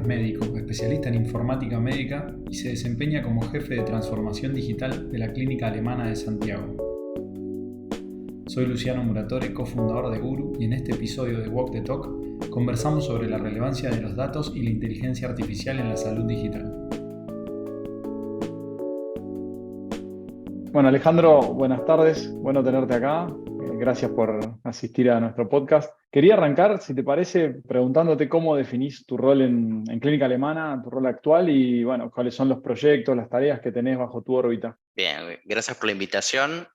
médico, especialista en informática médica y se desempeña como jefe de transformación digital de la Clínica Alemana de Santiago. Soy Luciano Muratore, cofundador de Guru, y en este episodio de Walk the Talk conversamos sobre la relevancia de los datos y la inteligencia artificial en la salud digital. Bueno, Alejandro, buenas tardes, bueno tenerte acá. Gracias por asistir a nuestro podcast. Quería arrancar, si te parece, preguntándote cómo definís tu rol en Clínica Alemana, tu rol actual y, bueno, cuáles son los proyectos, las tareas que tenés bajo tu órbita. Bien, gracias por la invitación.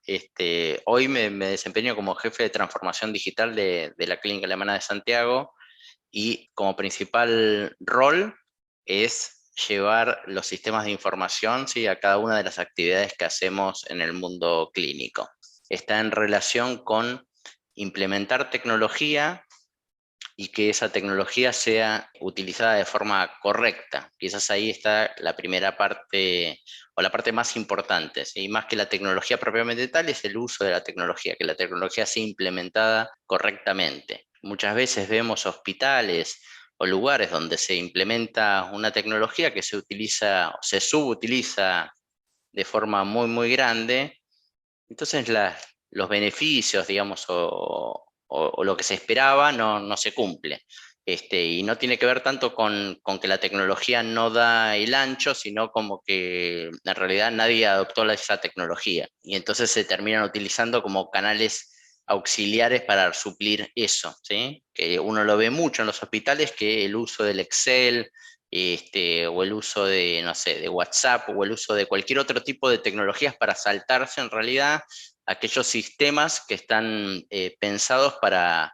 Hoy me desempeño como jefe de transformación digital de la Clínica Alemana de Santiago y como principal rol es llevar los sistemas de información, ¿sí?, a cada una de las actividades que hacemos en el mundo clínico. Está en relación con implementar tecnología y que esa tecnología sea utilizada de forma correcta. Quizás ahí está la primera parte o la parte más importante, ¿sí? Más que la tecnología propiamente tal, es el uso de la tecnología, que la tecnología sea implementada correctamente. Muchas veces vemos hospitales o lugares donde se implementa una tecnología que se utiliza, se subutiliza de forma muy grande. Entonces los beneficios, digamos, o lo que se esperaba no se cumple. Y no tiene que ver tanto con que la tecnología no da el ancho, sino como que en realidad nadie adoptó esa tecnología. Y entonces se terminan utilizando como canales auxiliares para suplir eso, ¿sí? Que uno lo ve mucho en los hospitales, que el uso del Excel, o el uso de, no sé, de WhatsApp o el uso de cualquier otro tipo de tecnologías para saltarse en realidad aquellos sistemas que están pensados para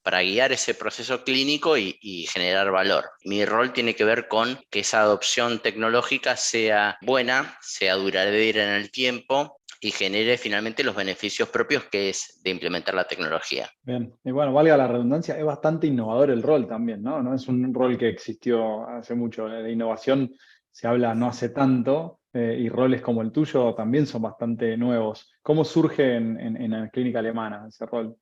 guiar ese proceso clínico y generar valor. Mi rol tiene que ver con que esa adopción tecnológica sea buena, sea duradera en el tiempo y genere finalmente los beneficios propios que es de implementar la tecnología. Bien, y bueno, valga la redundancia, es bastante innovador el rol también, ¿no? No es un rol que existió hace mucho. De innovación se habla no hace tanto, y roles como el tuyo también son bastante nuevos. ¿Cómo surge en la clínica alemana ese rol?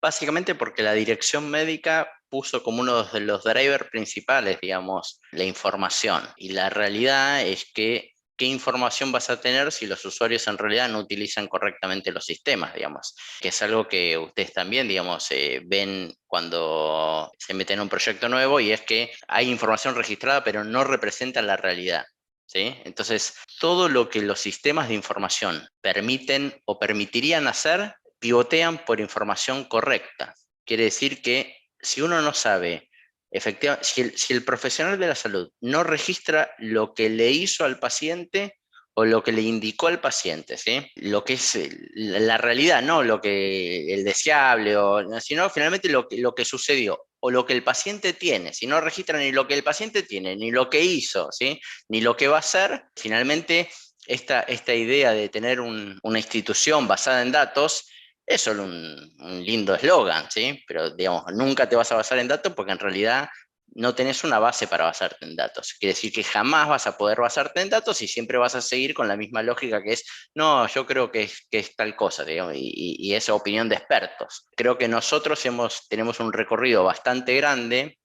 Básicamente porque la dirección médica puso como uno de los drivers principales, digamos, la información. Y la realidad es que, ¿qué información vas a tener si los usuarios en realidad no utilizan correctamente los sistemas, digamos? Que es algo que ustedes también, digamos, ven cuando se meten en un proyecto nuevo, y es que hay información registrada, pero no representa la realidad, ¿sí? Entonces, todo lo que los sistemas de información permiten o permitirían hacer, pivotean por información correcta. Quiere decir que si uno no sabe, efectivamente, si el profesional de la salud no registra lo que le hizo al paciente o lo que le indicó al paciente, ¿sí?, lo que es la realidad, no lo que el deseable, sino finalmente lo que sucedió o lo que el paciente tiene. Si no registra ni lo que el paciente tiene, ni lo que hizo, ¿sí?, ni lo que va a hacer, finalmente esta idea de tener una institución basada en datos es solo un lindo eslogan, ¿sí? Pero, digamos, nunca te vas a basar en datos porque en realidad no tenés una base para basarte en datos. Quiere decir que jamás vas a poder basarte en datos y siempre vas a seguir con la misma lógica que es, no, yo creo que es tal cosa, digamos, y es opinión de expertos. Creo que nosotros tenemos un recorrido bastante grande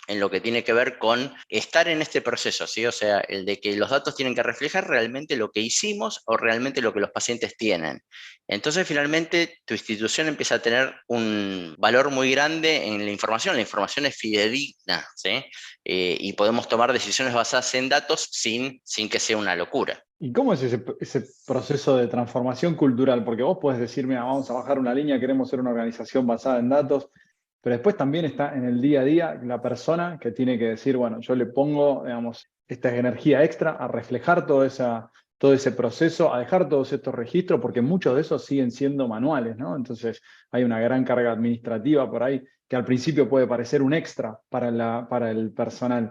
en lo que tiene que ver con estar en este proceso, ¿sí? O sea, el de que los datos tienen que reflejar realmente lo que hicimos o realmente lo que los pacientes tienen. Entonces, finalmente, tu institución empieza a tener un valor muy grande en la información es fidedigna, ¿sí? Y podemos tomar decisiones basadas en datos sin que sea una locura. ¿Y cómo es ese proceso de transformación cultural? Porque vos podés decir, mira, vamos a bajar una línea, queremos ser una organización basada en datos, pero después también está en el día a día la persona que tiene que decir, bueno, yo le pongo, digamos, esta energía extra a reflejar todo ese proceso, a dejar todos estos registros, porque muchos de esos siguen siendo manuales, ¿no? Entonces hay una gran carga administrativa por ahí que al principio puede parecer un extra para el personal.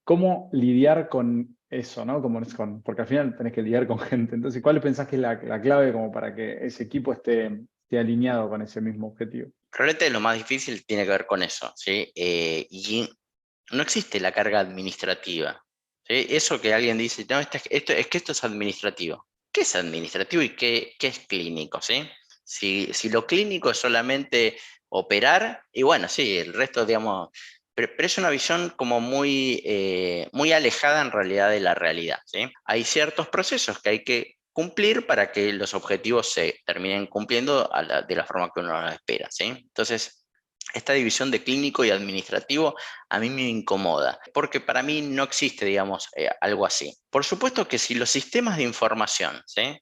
¿Cómo lidiar con eso, ¿no? Porque al final tenés que lidiar con gente. Entonces, ¿cuál pensás que es la clave como para que ese equipo esté alineado con ese mismo objetivo? Realmente lo más difícil tiene que ver con eso, ¿sí? Y no existe la carga administrativa, ¿sí? Eso que alguien dice, no, esto es administrativo. ¿Qué es administrativo y qué es clínico, sí? Si lo clínico es solamente operar, y bueno, sí, el resto, digamos, pero es una visión como muy alejada en realidad de la realidad, ¿sí? Hay ciertos procesos que hay que cumplir para que los objetivos se terminen cumpliendo de la forma que uno lo espera, ¿sí? Entonces, esta división de clínico y administrativo a mí me incomoda, porque para mí no existe, digamos, algo así. Por supuesto que si los sistemas de información, ¿sí?,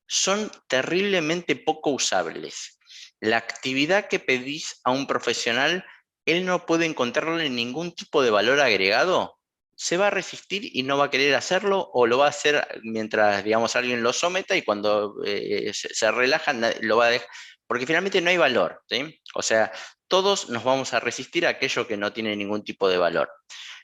son terriblemente poco usables, la actividad que pedís a un profesional, él no puede encontrarle ningún tipo de valor agregado, se va a resistir y no va a querer hacerlo, o lo va a hacer mientras, digamos, alguien lo someta, y cuando se relaja lo va a dejar, porque finalmente no hay valor, ¿sí? O sea, todos nos vamos a resistir a aquello que no tiene ningún tipo de valor.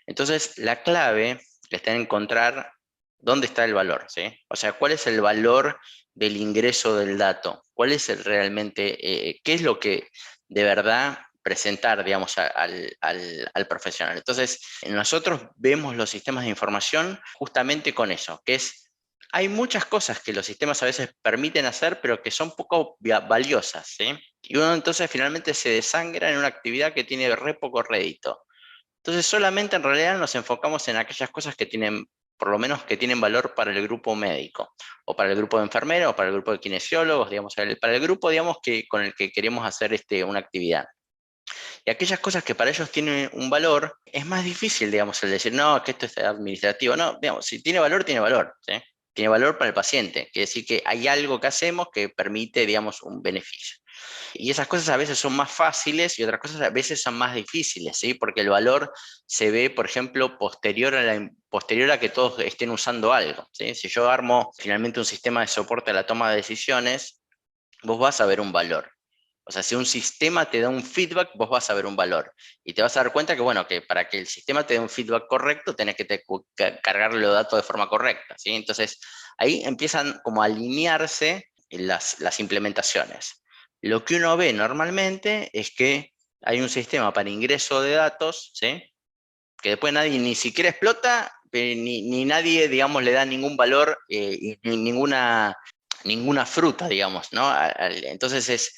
Entonces, la clave está en encontrar dónde está el valor, ¿sí? O sea, cuál es el valor del ingreso del dato, cuál es realmente, qué es lo que de verdad presentar, digamos, al profesional. Entonces, nosotros vemos los sistemas de información justamente con eso, que es, hay muchas cosas que los sistemas a veces permiten hacer, pero que son poco valiosas, ¿sí? Y uno entonces finalmente se desangra en una actividad que tiene re poco rédito. Entonces solamente en realidad nos enfocamos en aquellas cosas que tienen, por lo menos que tienen valor para el grupo médico, o para el grupo de enfermeros, o para el grupo de kinesiólogos, digamos, para el grupo, digamos, con el que queremos hacer una actividad. Y aquellas cosas que para ellos tienen un valor, es más difícil, digamos, el decir, no, que esto es administrativo. No, digamos, si tiene valor, tiene valor, ¿sí? Tiene valor para el paciente. Quiere decir que hay algo que hacemos que permite, digamos, un beneficio. Y esas cosas a veces son más fáciles y otras cosas a veces son más difíciles, ¿sí? Porque el valor se ve, por ejemplo, posterior a que todos estén usando algo, ¿sí? Si yo armo finalmente un sistema de soporte a la toma de decisiones, vos vas a ver un valor. O sea, si un sistema te da un feedback, vos vas a ver un valor. Y te vas a dar cuenta que, bueno, que para que el sistema te dé un feedback correcto, tenés que cargarle los datos de forma correcta, ¿sí? Entonces, ahí empiezan como a alinearse las implementaciones. Lo que uno ve normalmente es que hay un sistema para ingreso de datos, ¿sí?, que después nadie ni siquiera explota, ni nadie, digamos, le da ningún valor, ninguna fruta, digamos, ¿no? Entonces,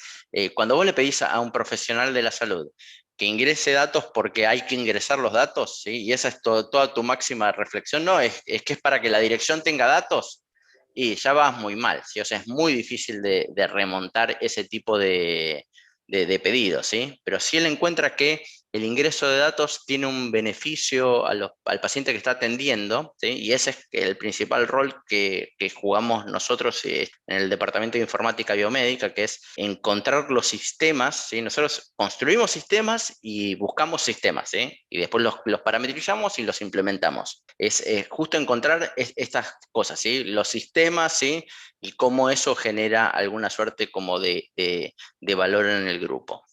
cuando vos le pedís a un profesional de la salud que ingrese datos porque hay que ingresar los datos, ¿sí? Y esa es toda tu máxima reflexión, no, es que es para que la dirección tenga datos, y ya vas muy mal, ¿sí? O sea, es muy difícil de remontar ese tipo de pedidos, ¿sí? Pero si él encuentra que el ingreso de datos tiene un beneficio al paciente que está atendiendo, ¿sí? Y ese es el principal rol que jugamos nosotros en el Departamento de Informática Biomédica, que es encontrar los sistemas, ¿sí? Nosotros construimos sistemas y buscamos sistemas, ¿sí? Y después los parametrizamos y los implementamos. Es justo encontrar estas cosas, ¿sí? Los sistemas, ¿sí? Y cómo eso genera alguna suerte como de valor en el grupo.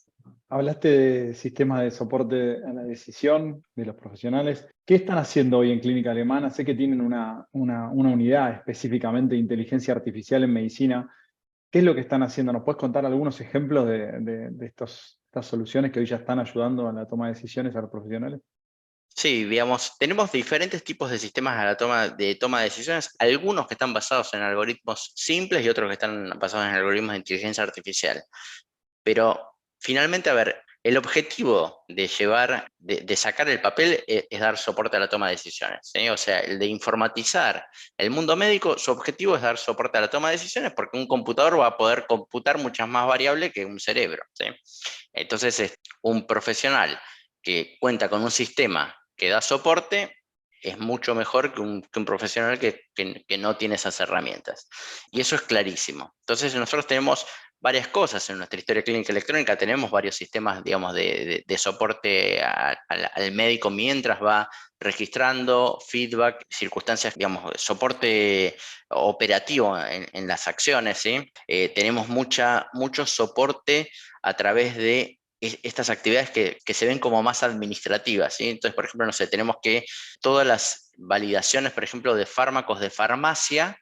Hablaste de sistemas de soporte a la decisión de los profesionales. ¿Qué están haciendo hoy en Clínica Alemana? Sé que tienen una unidad específicamente de inteligencia artificial en medicina. ¿Qué es lo que están haciendo? ¿Nos puedes contar algunos ejemplos de estas soluciones que hoy ya están ayudando a la toma de decisiones a los profesionales? Sí, digamos, tenemos diferentes tipos de sistemas a la toma de decisiones, algunos que están basados en algoritmos simples y otros que están basados en algoritmos de inteligencia artificial. Pero finalmente, a ver, el objetivo de sacar el papel es dar soporte a la toma de decisiones, ¿sí? O sea, el de informatizar el mundo médico, su objetivo es dar soporte a la toma de decisiones, porque un computador va a poder computar muchas más variables que un cerebro, ¿sí? Entonces, un profesional que cuenta con un sistema que da soporte es mucho mejor que un profesional que no tiene esas herramientas. Y eso es clarísimo. Entonces, nosotros tenemos varias cosas en nuestra historia clínica electrónica. Tenemos varios sistemas, digamos, de soporte al médico mientras va registrando feedback, circunstancias, digamos, soporte operativo en las acciones, ¿sí? Tenemos mucho soporte a través de estas actividades que se ven como más administrativas, ¿sí? Entonces, por ejemplo, no sé, tenemos que todas las validaciones, por ejemplo, de fármacos de farmacia,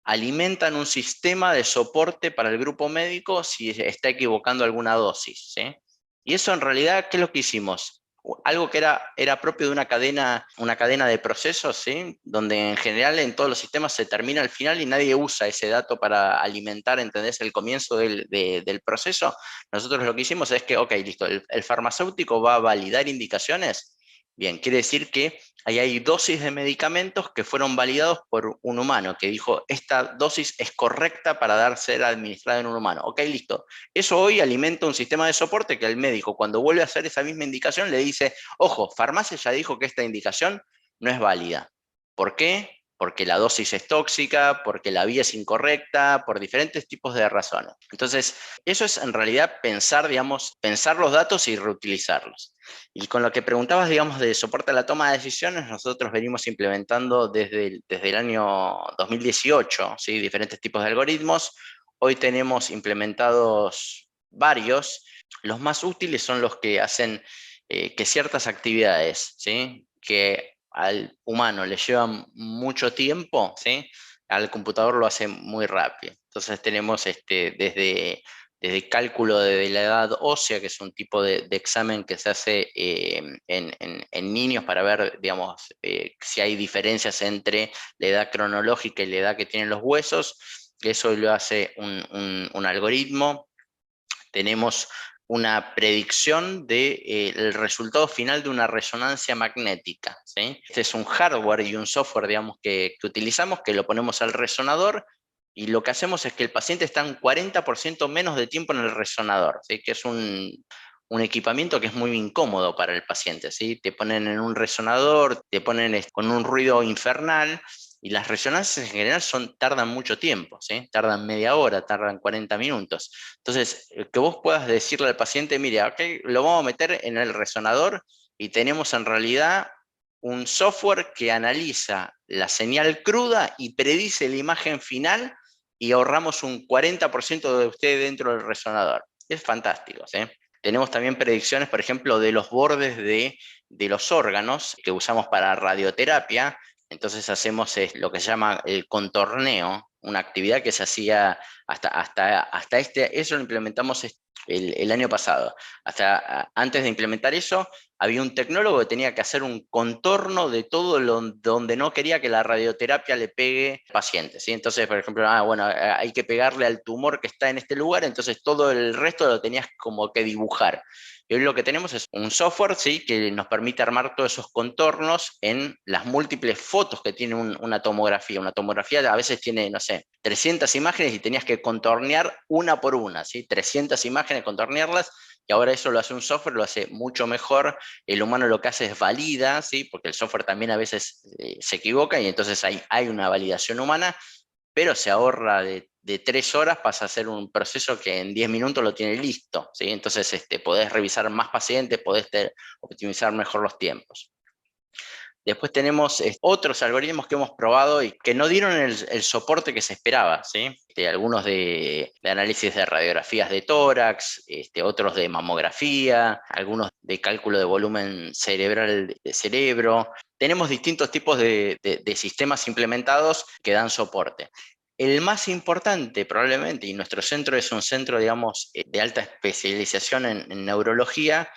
alimentan un sistema de soporte para el grupo médico si está equivocando alguna dosis, ¿sí? Y eso en realidad, ¿qué es lo que hicimos? algo que era propio de una cadena de procesos, ¿sí? Donde en general en todos los sistemas se termina al final y nadie usa ese dato para alimentar, ¿entendés?, el comienzo del proceso. Nosotros lo que hicimos es que, ok, listo, el farmacéutico va a validar indicaciones. Bien, quiere decir que ahí hay dosis de medicamentos que fueron validados por un humano, que dijo, esta dosis es correcta para ser administrada en un humano. Ok, listo. Eso hoy alimenta un sistema de soporte que el médico, cuando vuelve a hacer esa misma indicación, le dice, ojo, farmacia ya dijo que esta indicación no es válida. ¿Por qué? Porque la dosis es tóxica, porque la vía es incorrecta, por diferentes tipos de razones. Entonces, eso es en realidad pensar, digamos, pensar los datos y reutilizarlos. Y con lo que preguntabas, digamos, de soporte a la toma de decisiones, nosotros venimos implementando desde el año 2018, ¿sí? Diferentes tipos de algoritmos. Hoy tenemos implementados varios. Los más útiles son los que hacen que ciertas actividades, ¿sí?, que al humano le llevan mucho tiempo, ¿sí?, al computador lo hace muy rápido. Entonces tenemos desde cálculo de la edad ósea, que es un tipo de examen que se hace en niños para ver, digamos, si hay diferencias entre la edad cronológica y la edad que tienen los huesos. Eso lo hace un algoritmo. Tenemos una predicción del resultado final de una resonancia magnética, ¿sí? Este es un hardware y un software, digamos, que utilizamos, que lo ponemos al resonador, y lo que hacemos es que el paciente está un 40% menos de tiempo en el resonador, ¿sí?, que es un equipamiento que es muy incómodo para el paciente, ¿sí? Te ponen en un resonador, te ponen con un ruido infernal, y las resonancias en general tardan mucho tiempo, ¿sí? Tardan media hora, tardan 40 minutos. Entonces, que vos puedas decirle al paciente, mire, okay, lo vamos a meter en el resonador y tenemos en realidad un software que analiza la señal cruda y predice la imagen final, y ahorramos un 40% de usted dentro del resonador. Es fantástico, ¿sí? Tenemos también predicciones, por ejemplo, de los bordes de los órganos que usamos para radioterapia. Entonces hacemos lo que se llama el contorneo, una actividad que se hacía eso lo implementamos el año pasado. Hasta antes de implementar eso, había un tecnólogo que tenía que hacer un contorno de todo donde no quería que la radioterapia le pegue al paciente, ¿sí? Entonces, por ejemplo, bueno, hay que pegarle al tumor que está en este lugar, entonces todo el resto lo tenías como que dibujar. Y hoy lo que tenemos es un software, ¿sí?, que nos permite armar todos esos contornos en las múltiples fotos que tiene una tomografía. Una tomografía a veces tiene, no sé, 300 imágenes y tenías que contornear una por una, ¿sí? 300 imágenes, contornearlas, y ahora eso lo hace un software, lo hace mucho mejor. El humano lo que hace es valida, ¿sí?, porque el software también a veces se equivoca, y entonces hay una validación humana, pero se ahorra de 3 horas, pasa a ser un proceso que en 10 minutos lo tiene listo, ¿sí? Entonces podés revisar más pacientes, podés optimizar mejor los tiempos. Después tenemos otros algoritmos que hemos probado y que no dieron el soporte que se esperaba, ¿sí? Algunos de análisis de radiografías de tórax, otros de mamografía, algunos de cálculo de volumen cerebral de cerebro. Tenemos distintos tipos de sistemas implementados que dan soporte. El más importante probablemente, y nuestro centro es un centro, digamos, de alta especialización en neurología,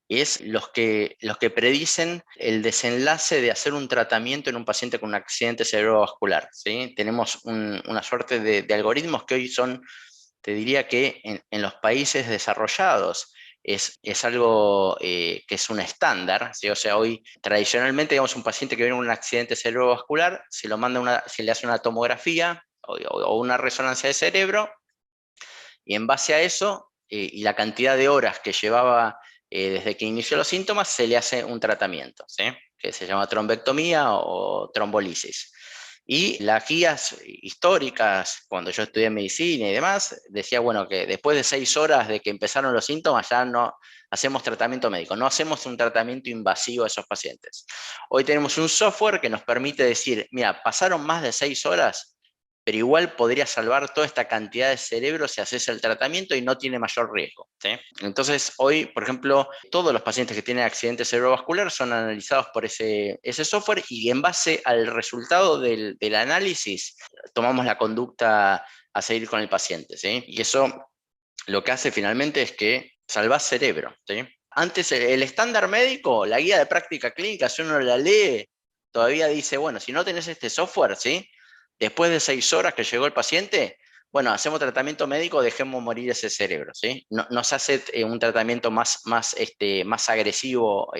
es los que predicen el desenlace de hacer un tratamiento en un paciente con un accidente cerebrovascular, ¿sí? Tenemos una suerte de algoritmos que hoy son, te diría que en los países desarrollados es algo que es un estándar, ¿sí? O sea, hoy tradicionalmente, digamos, un paciente que viene con un accidente cerebrovascular, se le hace una tomografía o una resonancia de cerebro, y en base a eso y la cantidad de horas que llevaba desde que inició los síntomas, se le hace un tratamiento, ¿sí?, que se llama trombectomía o trombolisis. Y las guías históricas, cuando yo estudié medicina y demás, decía, bueno, que después de 6 horas de que empezaron los síntomas ya no hacemos tratamiento médico, no hacemos un tratamiento invasivo a esos pacientes. Hoy tenemos un software que nos permite decir, mira, pasaron más de 6 horas, pero igual podría salvar toda esta cantidad de cerebro si haces el tratamiento y no tiene mayor riesgo, ¿sí? Entonces, hoy, por ejemplo, todos los pacientes que tienen accidente cerebrovascular son analizados por ese software, y en base al resultado del análisis tomamos la conducta a seguir con el paciente, ¿sí? Y eso lo que hace finalmente es que salvás cerebro, ¿sí? Antes el estándar médico, la guía de práctica clínica, si uno la lee, todavía dice, bueno, si no tenés este software, ¿sí? Después de 6 horas que llegó el paciente, bueno, hacemos tratamiento médico, dejemos morir ese cerebro, ¿sí? No, nos hace un tratamiento más agresivo,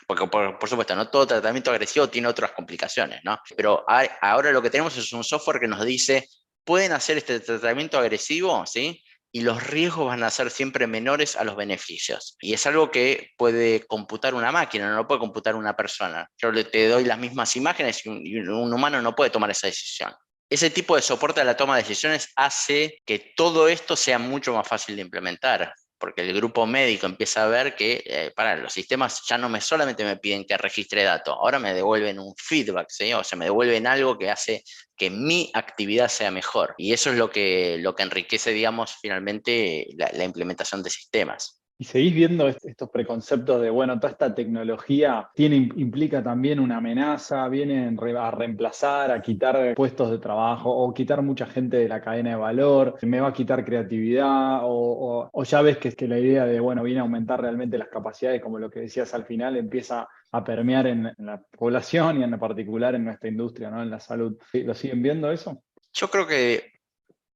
porque por supuesto, no todo tratamiento agresivo tiene otras complicaciones, ¿no? Pero ahora lo que tenemos es un software que nos dice, pueden hacer este tratamiento agresivo, ¿sí? Y los riesgos van a ser siempre menores a los beneficios. Y es algo que puede computar una máquina, no lo puede computar una persona. Yo te doy las mismas imágenes y un humano no puede tomar esa decisión. Ese tipo de soporte a la toma de decisiones hace que todo esto sea mucho más fácil de implementar, porque el grupo médico empieza a ver que para los sistemas ya no solamente me piden que registre datos, ahora me devuelven un feedback, ¿sí? O sea, me devuelven algo que hace que mi actividad sea mejor. Y eso es lo que enriquece, digamos, finalmente la implementación de sistemas. Y seguís viendo estos preconceptos de, bueno, toda esta tecnología implica también una amenaza, viene a reemplazar, a quitar puestos de trabajo o quitar mucha gente de la cadena de valor, me va a quitar creatividad o ya ves que la idea de, bueno, viene a aumentar realmente las capacidades, como lo que decías al final, empieza a permear en la población y en particular en nuestra industria, ¿no? En la salud. ¿Lo siguen viendo eso? Yo creo que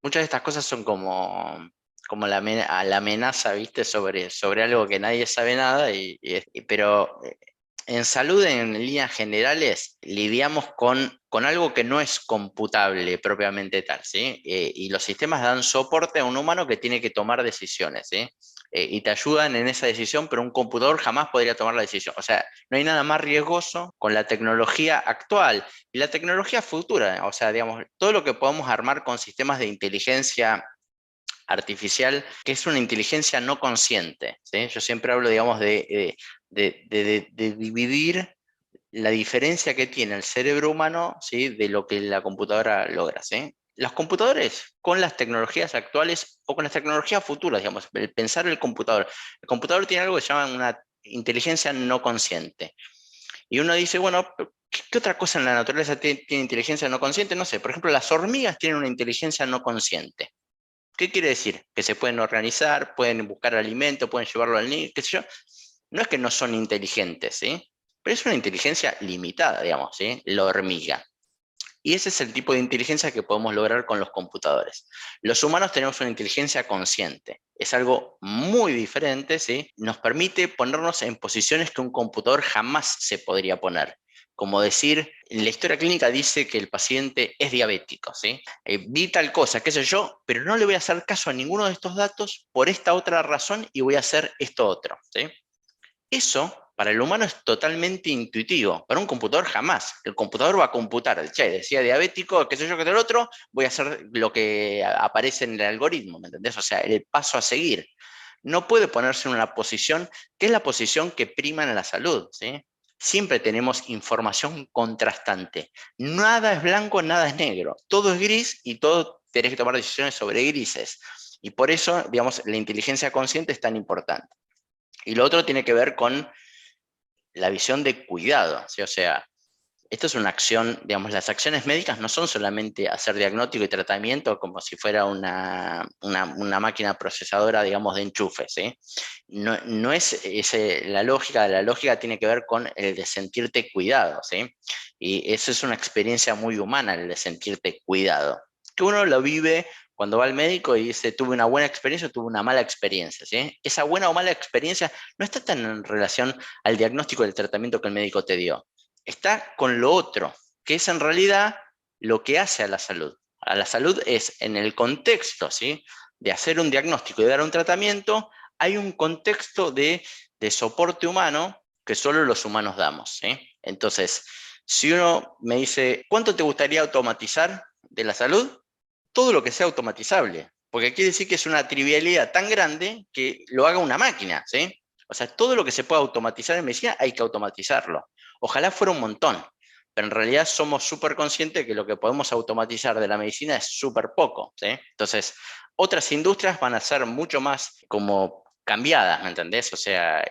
muchas de estas cosas son como la amenaza, ¿viste? Sobre algo que nadie sabe nada, pero en salud, en líneas generales, lidiamos con algo que no es computable propiamente tal, ¿sí? Y los sistemas dan soporte a un humano que tiene que tomar decisiones, ¿sí? Y te ayudan en esa decisión, pero un computador jamás podría tomar la decisión. O sea, no hay nada más riesgoso con la tecnología actual y la tecnología futura. O sea, digamos, todo lo que podamos armar con sistemas de inteligencia artificial, que es una inteligencia no consciente, ¿sí? Yo siempre hablo, digamos, de dividir la diferencia que tiene el cerebro humano, ¿sí? De lo que la computadora logra, ¿sí? Los computadores, con las tecnologías actuales o con las tecnologías futuras, digamos, pensar el computador tiene algo que se llama una inteligencia no consciente. Y uno dice, bueno, ¿qué otra cosa en la naturaleza tiene inteligencia no consciente? No sé, por ejemplo, las hormigas tienen una inteligencia no consciente. ¿Qué quiere decir? Que se pueden organizar, pueden buscar alimento, pueden llevarlo al niño, qué sé yo. No es que no son inteligentes, ¿sí? Pero es una inteligencia limitada, digamos, ¿sí? La hormiga. Y ese es el tipo de inteligencia que podemos lograr con los computadores. Los humanos tenemos una inteligencia consciente. Es algo muy diferente, ¿sí? Nos permite ponernos en posiciones que un computador jamás se podría poner. Como decir, la historia clínica dice que el paciente es diabético, ¿sí? Vi tal cosa, qué sé yo, pero no le voy a hacer caso a ninguno de estos datos por esta otra razón y voy a hacer esto otro, ¿sí? Eso para el humano es totalmente intuitivo, para un computador jamás. El computador va a computar, che, decía diabético, qué sé yo, qué tal otro, voy a hacer lo que aparece en el algoritmo, ¿me entendés? O sea, el paso a seguir. No puede ponerse en una posición que es la posición que prima en la salud, ¿sí? Siempre tenemos información contrastante. Nada es blanco, nada es negro. Todo es gris y todo tenés que tomar decisiones sobre grises. Y por eso, digamos, la inteligencia consciente es tan importante. Y lo otro tiene que ver con la visión de cuidado, ¿sí? O sea, esto es una acción, digamos, las acciones médicas no son solamente hacer diagnóstico y tratamiento como si fuera una máquina procesadora, digamos, de enchufes, ¿sí? No, no es la lógica tiene que ver con el de sentirte cuidado, ¿sí? Y eso es una experiencia muy humana, el de sentirte cuidado, que uno lo vive cuando va al médico y dice, tuve una buena experiencia o tuve una mala experiencia, ¿sí? Esa buena o mala experiencia no está tan en relación al diagnóstico del tratamiento que el médico te dio, está con lo otro, que es en realidad lo que hace a la salud. A la salud es en el contexto, ¿sí? De hacer un diagnóstico y dar un tratamiento, hay un contexto de soporte humano que solo los humanos damos, ¿sí? Entonces, si uno me dice, ¿cuánto te gustaría automatizar de la salud? Todo lo que sea automatizable, porque quiere decir que es una trivialidad tan grande que lo haga una máquina, ¿sí? O sea, todo lo que se pueda automatizar en medicina hay que automatizarlo. Ojalá fuera un montón, pero en realidad somos súper conscientes de que lo que podemos automatizar de la medicina es súper poco, ¿sí? Entonces, otras industrias van a ser mucho más como cambiadas, ¿me entendés? O sea,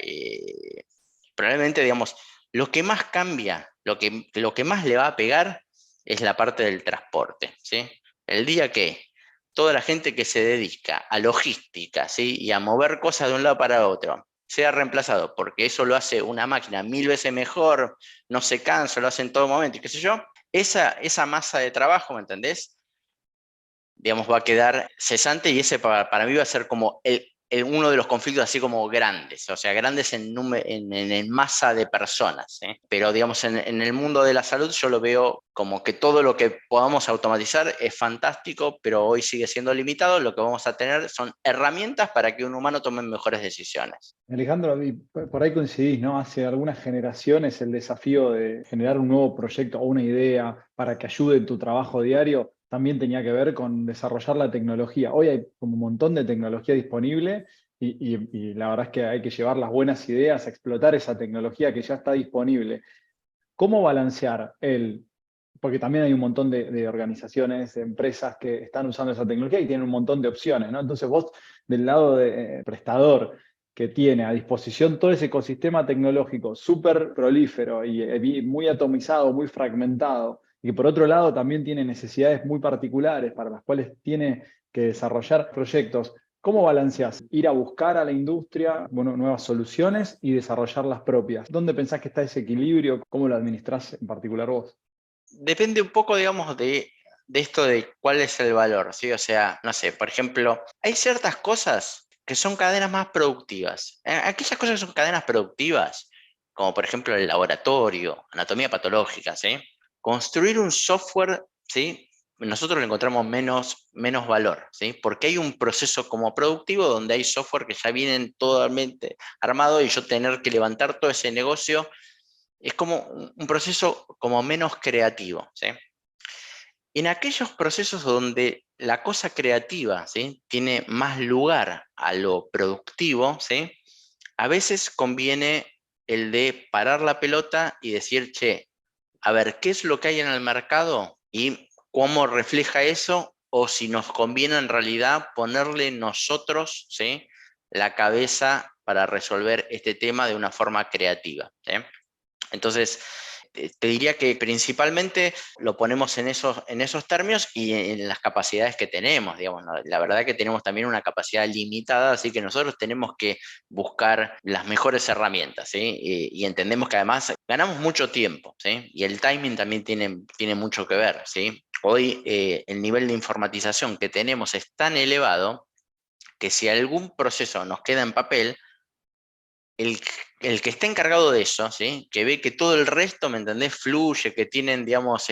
probablemente, digamos, lo que más cambia, lo que más le va a pegar es la parte del transporte, ¿sí? El día que toda la gente que se dedica a logística, ¿sí? Y a mover cosas de un lado para otro, sea reemplazado, porque eso lo hace una máquina 1000 veces mejor, no se cansa, lo hace en todo momento, y qué sé yo, esa masa de trabajo, ¿me entendés? Digamos, va a quedar cesante y ese para mí va a ser como uno de los conflictos así como grandes, o sea, grandes en masa de personas, ¿eh? Pero digamos, en el mundo de la salud yo lo veo como que todo lo que podamos automatizar es fantástico, pero hoy sigue siendo limitado. Lo que vamos a tener son herramientas para que un humano tome mejores decisiones. Alejandro, y por ahí coincidís, ¿no? Hace algunas generaciones el desafío de generar un nuevo proyecto o una idea para que ayude en tu trabajo diario también tenía que ver con desarrollar la tecnología. Hoy hay como un montón de tecnología disponible y la verdad es que hay que llevar las buenas ideas a explotar esa tecnología que ya está disponible. ¿Cómo balancear porque también hay un montón de organizaciones, de empresas que están usando esa tecnología y tienen un montón de opciones, ¿no? Entonces vos, del lado de prestador, que tiene a disposición todo ese ecosistema tecnológico súper prolífero y muy atomizado, muy fragmentado, y que por otro lado también tiene necesidades muy particulares para las cuales tiene que desarrollar proyectos. ¿Cómo balanceás ir a buscar a la industria, bueno, nuevas soluciones y desarrollar las propias? ¿Dónde pensás que está ese equilibrio? ¿Cómo lo administrás en particular vos? Depende un poco, digamos, de esto de cuál es el valor, ¿sí? O sea, no sé, por ejemplo, hay ciertas cosas que son cadenas más productivas. Aquellas cosas que son cadenas productivas, como por ejemplo el laboratorio, anatomía patológica, ¿sí? Construir un software, ¿sí? Nosotros le encontramos menos valor, ¿sí? Porque hay un proceso como productivo donde hay software que ya vienen totalmente armado y yo tener que levantar todo ese negocio es como un proceso como menos creativo, ¿sí? En aquellos procesos donde la cosa creativa, ¿sí?, tiene más lugar a lo productivo, ¿sí?, a veces conviene el de parar la pelota y decir, che, a ver, ¿qué es lo que hay en el mercado y cómo refleja eso? O si nos conviene en realidad ponerle nosotros, ¿sí?, la cabeza para resolver este tema de una forma creativa, ¿sí? Entonces, te diría que principalmente lo ponemos en esos términos y en las capacidades que tenemos, digamos, ¿no? La verdad que tenemos también una capacidad limitada, así que nosotros tenemos que buscar las mejores herramientas, ¿sí? Y entendemos que además ganamos mucho tiempo, ¿sí? Y el timing también tiene mucho que ver, ¿sí? Hoy el nivel de informatización que tenemos es tan elevado que si algún proceso nos queda en papel, el, el que está encargado de eso, ¿sí?, que ve que todo el resto, ¿me entendés?, fluye, que tienen, digamos,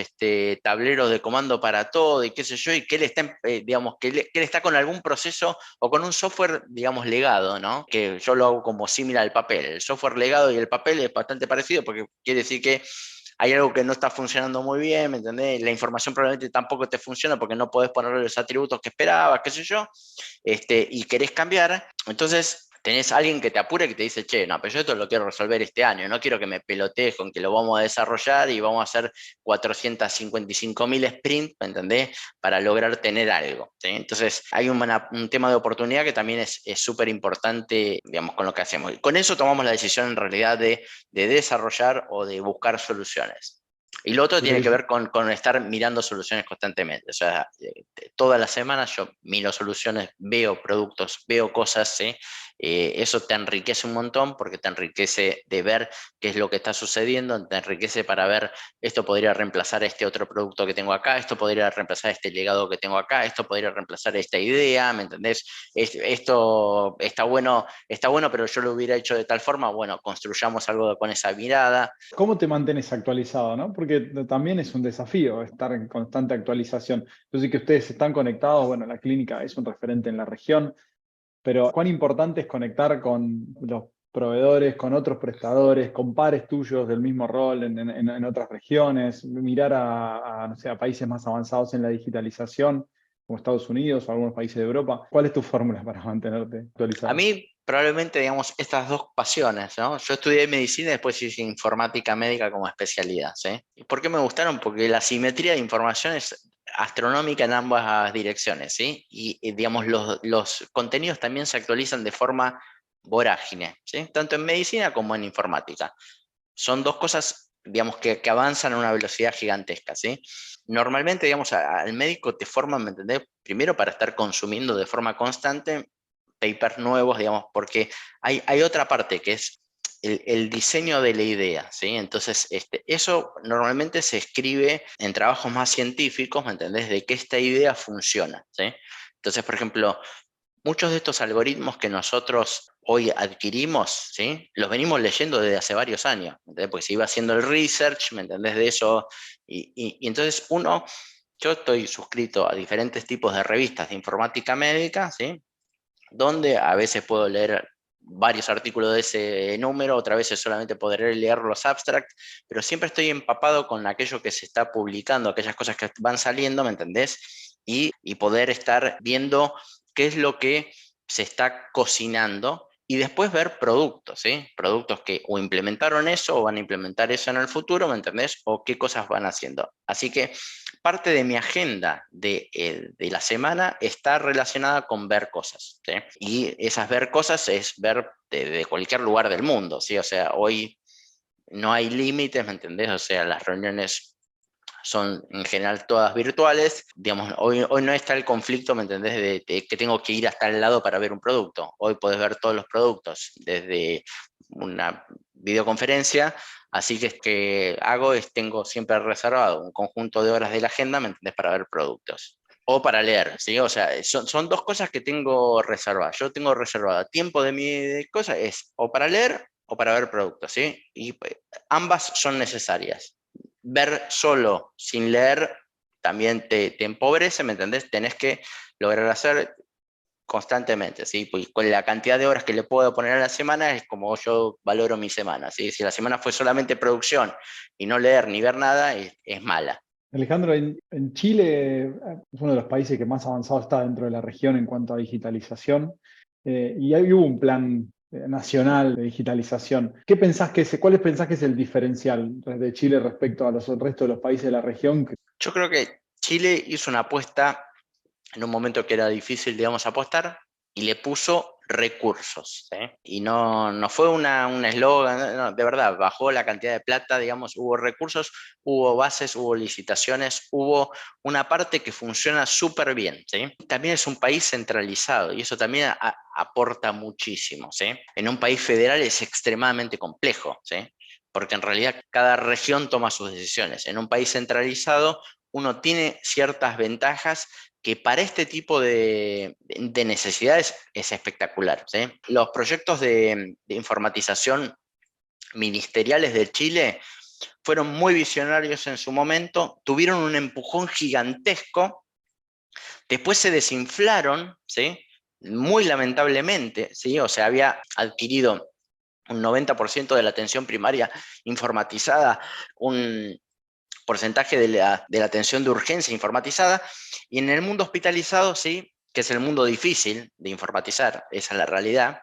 tableros de comando para todo y qué sé yo, y que él está, digamos, que él está con algún proceso o con un software, digamos, legado, ¿no? Que yo lo hago como similar al papel. El software legado y el papel es bastante parecido porque quiere decir que hay algo que no está funcionando muy bien, ¿me entendés? La información probablemente tampoco te funciona porque no podés ponerle los atributos que esperabas, qué sé yo, y querés cambiar. Entonces tenés a alguien que te apura y que te dice, che, no, pero yo esto lo quiero resolver este año, no quiero que me pelotees con que lo vamos a desarrollar y vamos a hacer 455.000 sprints, ¿me entendés?, para lograr tener algo, ¿sí? Entonces hay un tema de oportunidad que también es súper importante, digamos, con lo que hacemos. Y con eso tomamos la decisión en realidad de desarrollar o de buscar soluciones. Y lo otro tiene que ver con estar mirando soluciones constantemente. O sea, todas las semanas yo miro soluciones, veo productos, veo cosas, ¿sí? Eso te enriquece un montón porque te enriquece de ver qué es lo que está sucediendo, te enriquece para ver, esto podría reemplazar este otro producto que tengo acá, esto podría reemplazar este legado que tengo acá, esto podría reemplazar esta idea, ¿me entendés? Esto está bueno, pero yo lo hubiera hecho de tal forma, bueno, construyamos algo con esa mirada. ¿Cómo te mantienes actualizado, no? Porque también es un desafío estar en constante actualización. Yo sé que ustedes están conectados, bueno, la clínica es un referente en la región, pero cuán importante es conectar con los proveedores, con otros prestadores, con pares tuyos del mismo rol en otras regiones, mirar no sé, a países más avanzados en la digitalización, como Estados Unidos o algunos países de Europa. ¿Cuál es tu fórmula para mantenerte A actualizado? mí probablemente, digamos, estas dos pasiones, ¿no? Yo estudié medicina y después hice informática médica como especialidad, ¿sí? ¿Y por qué me gustaron? Porque la simetría de información es astronómica en ambas direcciones, ¿sí? Y, digamos, los contenidos también se actualizan de forma vorágine, ¿sí? Tanto en medicina como en informática. Son dos cosas, digamos, que avanzan a una velocidad gigantesca, ¿sí? Normalmente, digamos, al médico te forman, ¿me entendés?, primero para estar consumiendo de forma constante papers nuevos, digamos, porque hay otra parte que es el diseño de la idea, ¿sí? Entonces, eso normalmente se escribe en trabajos más científicos, ¿me entendés? De que esta idea funciona, ¿sí? Entonces, por ejemplo, muchos de estos algoritmos que nosotros hoy adquirimos, ¿sí? Los venimos leyendo desde hace varios años, ¿me entendés? Porque se iba haciendo el research, ¿me entendés? De eso, y entonces yo estoy suscrito a diferentes tipos de revistas de informática médica, ¿sí? Donde a veces puedo leer varios artículos de ese número, otras veces solamente podré leer los abstracts, pero siempre estoy empapado con aquello que se está publicando, aquellas cosas que van saliendo, ¿me entendés? Y poder estar viendo qué es lo que se está cocinando y después ver productos, ¿sí? Productos que o implementaron eso o van a implementar eso en el futuro, ¿me entendés? O qué cosas van haciendo. Así que parte de mi agenda de la semana está relacionada con ver cosas, ¿sí? Y esas ver cosas es ver de cualquier lugar del mundo, ¿sí? O sea, hoy no hay límites, ¿me entendés? O sea, las reuniones son en general todas virtuales. Digamos, hoy no está el conflicto, ¿me entendés? De que tengo que ir hasta el lado para ver un producto. Hoy podés ver todos los productos desde una videoconferencia, así que hago es tengo siempre reservado un conjunto de horas de la agenda, ¿me entendés? Para ver productos. O para leer, ¿sí? O sea, son dos cosas que tengo reservadas. Yo tengo reservado tiempo de mi cosa, es o para leer o para ver productos, ¿sí? Y ambas son necesarias. Ver solo sin leer también te empobrece, ¿me entendés? Tenés que lograr hacer constantemente, ¿sí? Pues con la cantidad de horas que le puedo poner a la semana es como yo valoro mi semana, ¿sí? Si la semana fue solamente producción y no leer ni ver nada, es mala. Alejandro, en Chile es uno de los países que más avanzado está dentro de la región en cuanto a digitalización, y ahí hubo un plan nacional de digitalización. ¿Cuál pensás que es el diferencial de Chile respecto a el resto de los países de la región? Yo creo que Chile hizo una apuesta en un momento que era difícil, digamos, apostar, y le puso recursos, ¿sí? Y no fue un eslogan, no, de verdad, bajó la cantidad de plata, digamos, hubo recursos, hubo bases, hubo licitaciones, hubo una parte que funciona súper bien, ¿sí? También es un país centralizado y eso también aporta muchísimo, ¿sí? En un país federal es extremadamente complejo, ¿sí? Porque en realidad cada región toma sus decisiones. En un país centralizado uno tiene ciertas ventajas que para este tipo de necesidades es espectacular, ¿sí? Los proyectos de informatización ministeriales de Chile fueron muy visionarios en su momento, tuvieron un empujón gigantesco, después se desinflaron, ¿sí? Muy lamentablemente, ¿sí? O sea, había adquirido un 90% de la atención primaria informatizada, un porcentaje de la atención de urgencia informatizada, y en el mundo hospitalizado, sí, que es el mundo difícil de informatizar, esa es la realidad,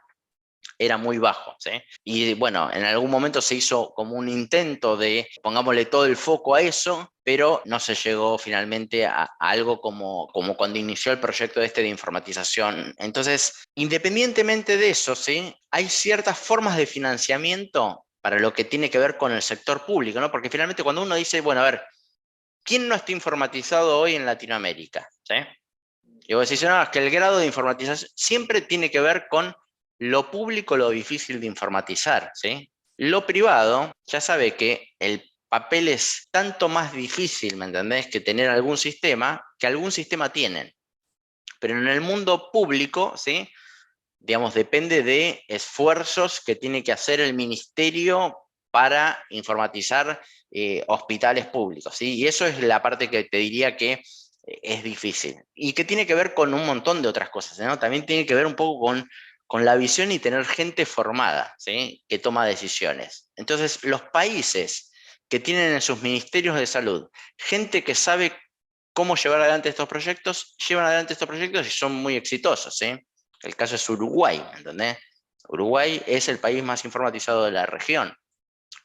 era muy bajo, ¿sí? Y bueno, en algún momento se hizo como un intento de, pongámosle todo el foco a eso, pero no se llegó finalmente a algo como cuando inició el proyecto de informatización. Entonces, independientemente de eso, ¿sí? Hay ciertas formas de financiamiento para lo que tiene que ver con el sector público, ¿no? Porque finalmente cuando uno dice, bueno, a ver, ¿quién no está informatizado hoy en Latinoamérica? ¿Sí? Y vos decís, no, es que el grado de informatización siempre tiene que ver con lo público, lo difícil de informatizar, ¿sí? Lo privado ya sabe que el papel es tanto más difícil, ¿me entendés?, que tener algún sistema, que algún sistema tienen. Pero en el mundo público, ¿sí? Digamos, depende de esfuerzos que tiene que hacer el ministerio para informatizar hospitales públicos, ¿sí? Y eso es la parte que te diría que es difícil y que tiene que ver con un montón de otras cosas, ¿no? También tiene que ver un poco con la visión y tener gente formada, ¿sí? Que toma decisiones. Entonces, los países que tienen en sus ministerios de salud gente que sabe cómo llevar adelante estos proyectos, llevan adelante estos proyectos y son muy exitosos, ¿sí? El caso es Uruguay, ¿entendés? Uruguay es el país más informatizado de la región,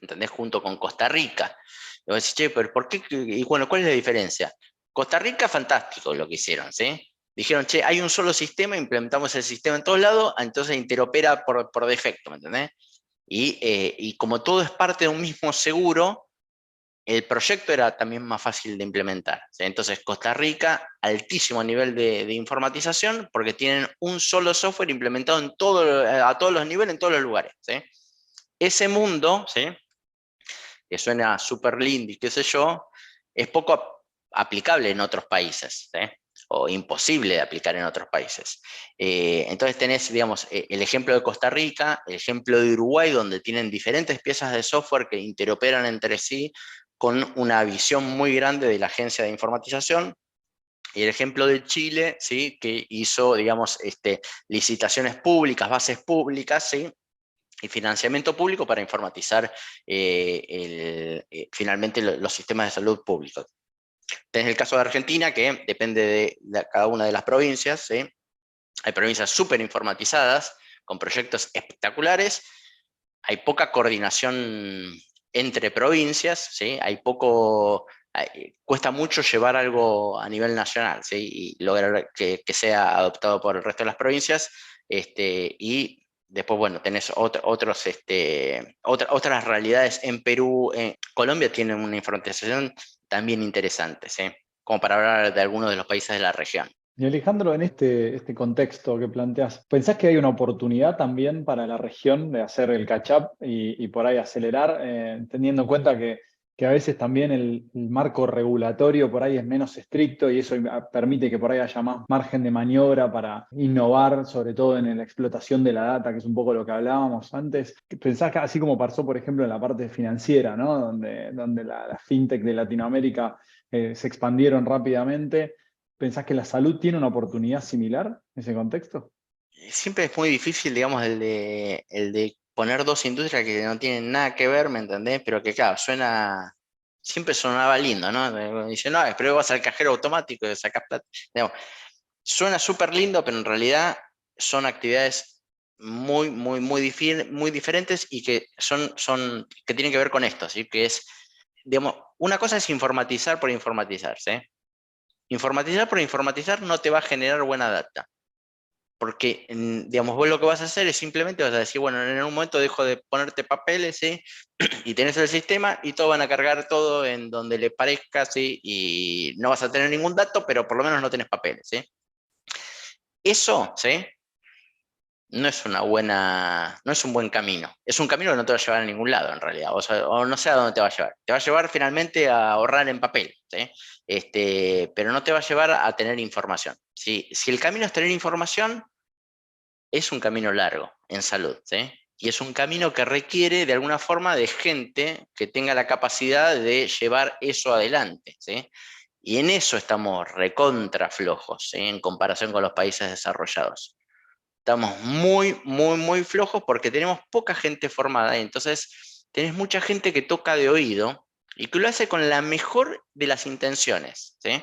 ¿entendés? Junto con Costa Rica. Y vos decís, che, pero ¿por qué? Y bueno, ¿cuál es la diferencia? Costa Rica, fantástico lo que hicieron, ¿sí? Dijeron, che, hay un solo sistema, implementamos el sistema en todos lados, entonces interopera por defecto, ¿me entendés? Y como todo es parte de un mismo seguro, el proyecto era también más fácil de implementar, ¿sí? Entonces, Costa Rica, altísimo nivel de informatización, porque tienen un solo software implementado a todos los niveles, en todos los lugares, ¿sí? Ese mundo, ¿sí?, que suena súper lindo y qué sé yo, es poco aplicable en otros países, ¿sí?, o imposible de aplicar en otros países. Entonces tenés, digamos, el ejemplo de Costa Rica, el ejemplo de Uruguay, donde tienen diferentes piezas de software que interoperan entre sí con una visión muy grande de la agencia de informatización, y el ejemplo de Chile, ¿sí?, que hizo, digamos, licitaciones públicas, bases públicas, ¿sí?, y financiamiento público para informatizar finalmente los sistemas de salud públicos. Tenés el caso de Argentina, que depende de cada una de las provincias, ¿sí? Hay provincias súper informatizadas, con proyectos espectaculares, hay poca coordinación entre provincias, ¿sí? Cuesta mucho llevar algo a nivel nacional, ¿sí?, y lograr que sea adoptado por el resto de las provincias, y después, bueno, tenés otras realidades en Perú. Colombia tiene una informatización también interesante, ¿sí?, como para hablar de algunos de los países de la región. Y Alejandro, en este contexto que planteas, ¿pensás que hay una oportunidad también para la región de hacer el catch-up y por ahí acelerar, teniendo en cuenta que a veces también el marco regulatorio por ahí es menos estricto y eso permite que por ahí haya más margen de maniobra para innovar, sobre todo en la explotación de la data, que es un poco lo que hablábamos antes? ¿Pensás que así como pasó, por ejemplo, en la parte financiera, ¿no?, donde la fintech de Latinoamérica se expandieron rápidamente? ¿Pensás que la salud tiene una oportunidad similar en ese contexto? Siempre es muy difícil, digamos, el de poner dos industrias que no tienen nada que ver, ¿me entendés? Pero que, claro, siempre sonaba lindo, ¿no? Dice, no, pero vas al cajero automático y sacas plata. Digamos, suena súper lindo, pero en realidad son actividades muy diferentes, y que que tienen que ver con esto, ¿sí? Que es, digamos, una cosa es informatizar por informatizar, ¿sí? Informatizar por informatizar no te va a generar buena data. Porque, digamos, vos lo que vas a hacer es simplemente vas a decir, bueno, en un momento dejo de ponerte papeles, ¿sí? Y tenés el sistema y todos van a cargar todo en donde le parezca, ¿sí? Y no vas a tener ningún dato, pero por lo menos no tenés papeles, ¿sí? Eso, ¿sí?, no es un buen camino. Es un camino que no te va a llevar a ningún lado, en realidad. O no sé a dónde te va a llevar. Te va a llevar finalmente a ahorrar en papel, ¿sí? Pero no te va a llevar a tener información. Si el camino es tener información, es un camino largo en salud, ¿sí? Y es un camino que requiere de alguna forma de gente que tenga la capacidad de llevar eso adelante, ¿sí? Y en eso estamos recontra flojos, ¿sí?, en comparación con los países desarrollados. Estamos muy flojos porque tenemos poca gente formada, y entonces tenés mucha gente que toca de oído y que lo hace con la mejor de las intenciones, ¿sí?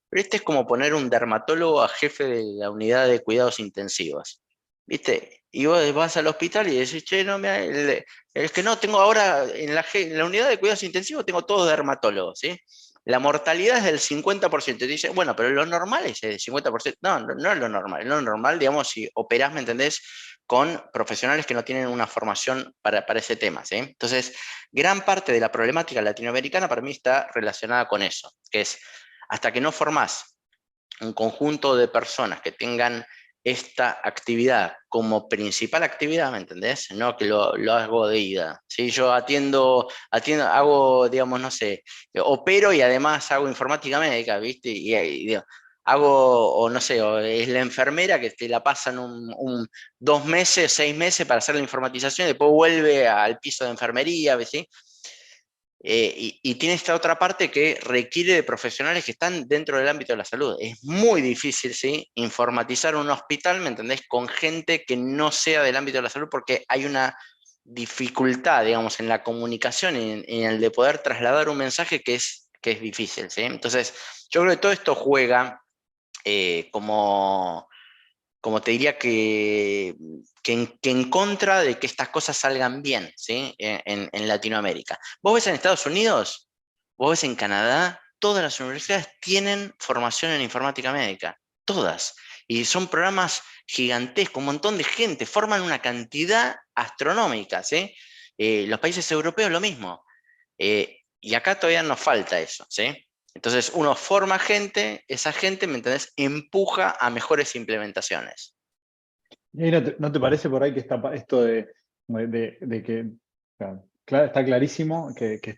Pero es como poner un dermatólogo a jefe de la unidad de cuidados intensivos, ¿viste? Y vos vas al hospital y decís, che, no, mira, el que no, tengo ahora en la unidad de cuidados intensivos tengo todos dermatólogos, ¿sí? La mortalidad es del 50%. Y dice, bueno, pero lo normal es el 50%. No, no es lo normal. Lo normal, digamos, si operás, ¿me entendés?, con profesionales que no tienen una formación para ese tema, ¿sí? Entonces, gran parte de la problemática latinoamericana para mí está relacionada con eso, que es, hasta que no formás un conjunto de personas que tengan esta actividad como principal actividad, ¿me entendés? No que lo hago de ida. ¿Sí? Yo hago, digamos, no sé, opero y además hago informática médica, ¿viste? Digo, o no sé, o es la enfermera que te la pasan 2 meses, 6 meses para hacer la informatización y después vuelve al piso de enfermería, ¿sí? Y tiene esta otra parte que requiere de profesionales que están dentro del ámbito de la salud. Es muy difícil, ¿sí?, informatizar un hospital, ¿me entendés?, con gente que no sea del ámbito de la salud, porque hay una dificultad, digamos, en la comunicación, en el de poder trasladar un mensaje que es difícil, ¿sí? Entonces, yo creo que todo esto juega como te diría que en contra de que estas cosas salgan bien, ¿sí?, en Latinoamérica. Vos ves en Estados Unidos, vos ves en Canadá, todas las universidades tienen formación en informática médica, todas. Y son programas gigantescos, un montón de gente, forman una cantidad astronómica, ¿sí? Los países europeos lo mismo. Y acá todavía nos falta eso, ¿sí? Entonces uno forma gente, esa gente, ¿me entendés?, empuja a mejores implementaciones. ¿Y ahí no te parece por ahí que está esto de que está clarísimo que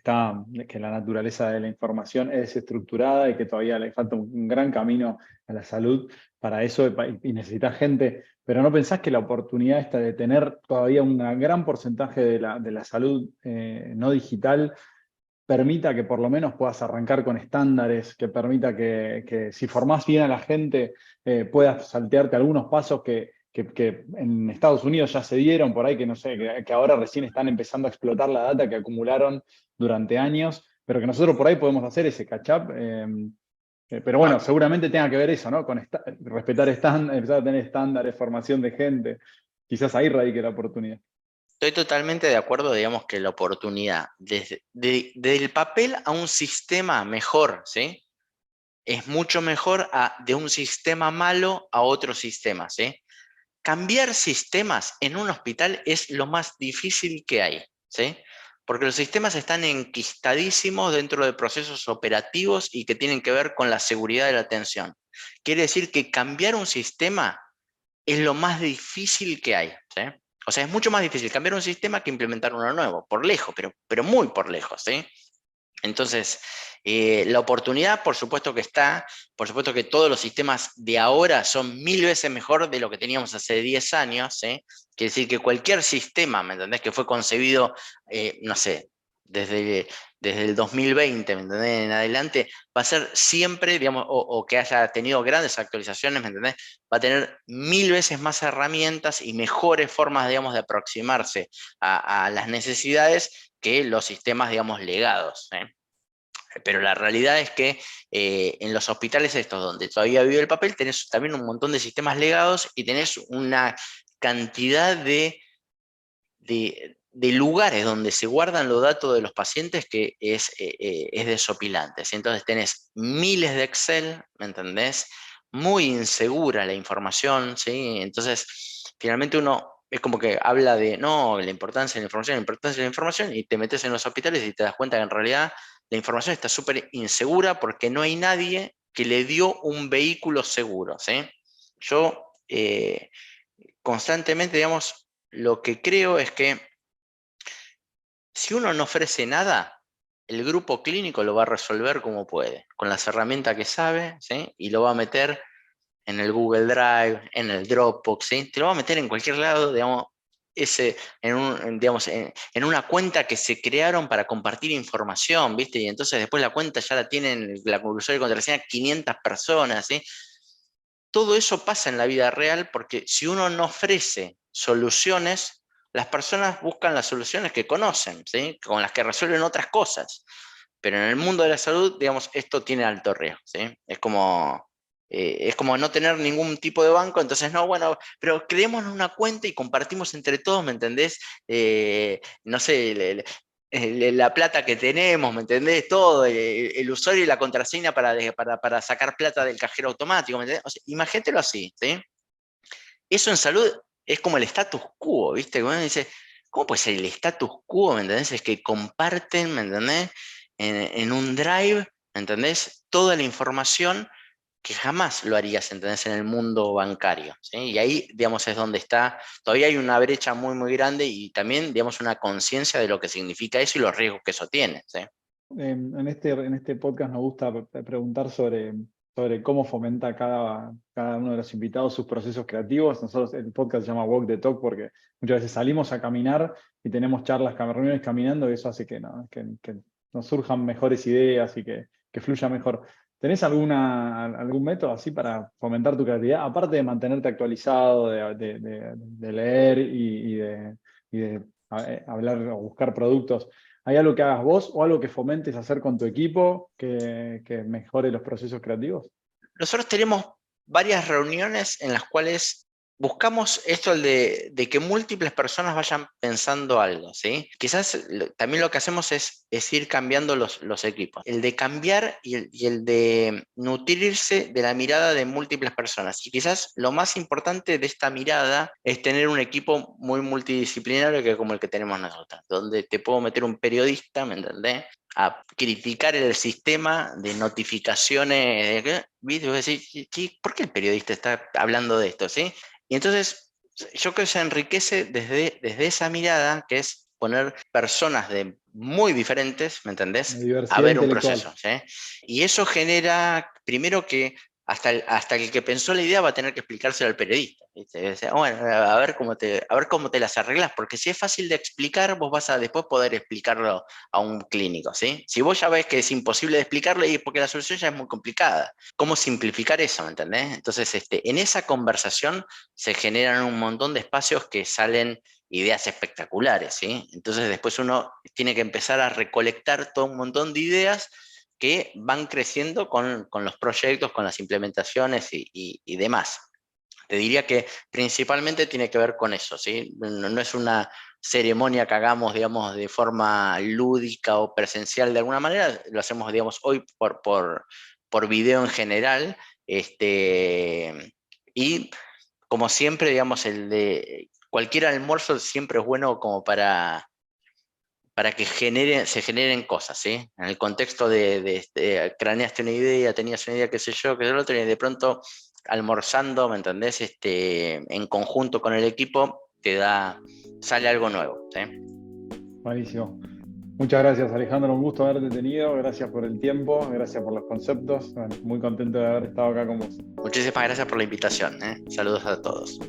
la naturaleza de la información es estructurada y que todavía le falta un gran camino a la salud para eso y necesitas gente, pero ¿no pensás que la oportunidad esta de tener todavía un gran porcentaje de la salud no digital permita que por lo menos puedas arrancar con estándares, que permita que si formás bien a la gente, puedas saltearte algunos pasos que en Estados Unidos ya se dieron por ahí, que no sé, que ahora recién están empezando a explotar la data que acumularon durante años, pero que nosotros por ahí podemos hacer ese catch-up. Pero bueno, No, seguramente tenga que ver eso, ¿no? Con respetar estándares, empezar a tener estándares, formación de gente. Quizás ahí radique la oportunidad. estoy totalmente de acuerdo, digamos, que la oportunidad del papel a un sistema mejor, ¿sí? Es mucho mejor de un sistema malo a otro sistema, ¿sí? Cambiar sistemas en un hospital es lo más difícil que hay, ¿sí? Porque los sistemas están enquistadísimos dentro de procesos operativos y que tienen que ver con la seguridad de la atención. Quiere decir que cambiar un sistema es lo más difícil que hay, ¿sí? O sea, es mucho más difícil cambiar un sistema que implementar uno nuevo, por lejos, pero muy por lejos, ¿sí? Entonces, la oportunidad, por supuesto que está, por supuesto que todos los sistemas de ahora son 1000 veces mejor de lo que teníamos hace 10 años, ¿sí? Quiere decir que cualquier sistema, ¿me entendés?, que fue concebido, no sé, desde, desde el 2020, ¿me entendés?, en adelante, va a ser siempre, digamos, o que haya tenido grandes actualizaciones, ¿me entendés?, va a tener 1000 veces más herramientas y mejores formas, digamos, de aproximarse a las necesidades que los sistemas, digamos, legados, ¿eh? Pero la realidad es que en los hospitales estos donde todavía vive el papel, tenés también un montón de sistemas legados y tenés una cantidad de lugares donde se guardan los datos de los pacientes que es desopilante, ¿sí? Entonces tenés miles de Excel, ¿me entendés? Muy insegura la información, ¿sí? Entonces, finalmente uno es como que habla de, no, la importancia de la información, la importancia de la información, y te metes en los hospitales y te das cuenta que en realidad la información está súper insegura porque no hay nadie que le dio un vehículo seguro, ¿sí? Yo constantemente, digamos, lo que creo es que si uno no ofrece nada, el grupo clínico lo va a resolver como puede, con las herramientas que sabe, ¿sí? Y lo va a meter en el Google Drive, en el Dropbox, ¿sí? Te lo va a meter en cualquier lado, digamos, digamos, en una cuenta que se crearon para compartir información, ¿viste? Y entonces después la cuenta ya la tienen, la usuario y contraseña, 500 personas, ¿sí? Todo eso pasa en la vida real porque si uno no ofrece soluciones, las personas buscan las soluciones que conocen, ¿sí?, con las que resuelven otras cosas. Pero en el mundo de la salud, digamos, esto tiene alto riesgo, ¿sí? Es como no tener ningún tipo de banco, entonces no, bueno, pero creemos en una cuenta y compartimos entre todos, ¿me entendés? No sé, la plata que tenemos, ¿me entendés? Todo, el usuario y la contraseña para sacar plata del cajero automático, ¿me entendés? O sea, imagínatelo así, ¿sí? Eso en salud es como el status quo, ¿viste? Cuando uno dice, ¿cómo puede ser el status quo? ¿Me entendés? Es que comparten, ¿me entendés? En un drive, ¿me entendés? Toda la información que jamás lo harías, ¿entendés? En el mundo bancario, ¿sí? Y ahí, digamos, es donde está, todavía hay una brecha muy, muy grande y también, digamos, una conciencia de lo que significa eso y los riesgos que eso tiene, ¿sí? En este podcast nos gusta preguntar sobre cómo fomenta cada uno de los invitados sus procesos creativos. Nosotros el podcast se llama Walk the Talk porque muchas veces salimos a caminar y tenemos charlas, reuniones caminando y eso hace que nos surjan mejores ideas y que fluya mejor. ¿Tenés algún método así para fomentar tu creatividad? Aparte de mantenerte actualizado, de leer y de hablar o buscar productos. ¿Hay algo que hagas vos o algo que fomentes hacer con tu equipo que mejore los procesos creativos? Nosotros tenemos varias reuniones en las cuales buscamos esto de que múltiples personas vayan pensando algo, ¿sí? Quizás también lo que hacemos es ir cambiando los equipos. El de cambiar y el de nutrirse de la mirada de múltiples personas. Y quizás lo más importante de esta mirada es tener un equipo muy multidisciplinario que como el que tenemos nosotros, donde te puedo meter un periodista, ¿me entendés?, a criticar el sistema de notificaciones. ¿Viste? Vos decís, ¿por qué el periodista está hablando de esto? ¿Sí? Y entonces yo creo que se enriquece desde esa mirada, que es poner personas de muy diferentes, ¿me La entendés?, a diversidad ver un intelectual. proceso, ¿sí? Y eso genera, primero, que hasta el que pensó la idea va a tener que explicárselo al periodista, ¿viste? O sea, bueno, a ver cómo te las arreglas, porque si es fácil de explicar, vos vas a después poder explicarlo a un clínico, ¿sí? Si vos ya ves que es imposible de explicarle, y porque la solución ya es muy complicada, ¿cómo simplificar eso? ¿Me entendés? Entonces, en esa conversación se generan un montón de espacios que salen ideas espectaculares, ¿sí? Entonces después uno tiene que empezar a recolectar todo un montón de ideas que van creciendo con los proyectos, con las implementaciones y demás. Te diría que principalmente tiene que ver con eso, ¿sí? No es una ceremonia que hagamos, digamos, de forma lúdica o presencial de alguna manera, lo hacemos, digamos, hoy por video en general, y como siempre, digamos, el de cualquier almuerzo siempre es bueno como para que se generen cosas, ¿sí? En el contexto craneaste una idea, tenías una idea, qué sé yo, qué sé lo otro, y de pronto almorzando, ¿me entendés? En conjunto con el equipo, sale algo nuevo, ¿sí? Buenísimo. Muchas gracias, Alejandro. Un gusto haberte tenido. Gracias por el tiempo, gracias por los conceptos. Bueno, muy contento de haber estado acá con vos. Muchísimas gracias por la invitación, ¿eh? Saludos a todos.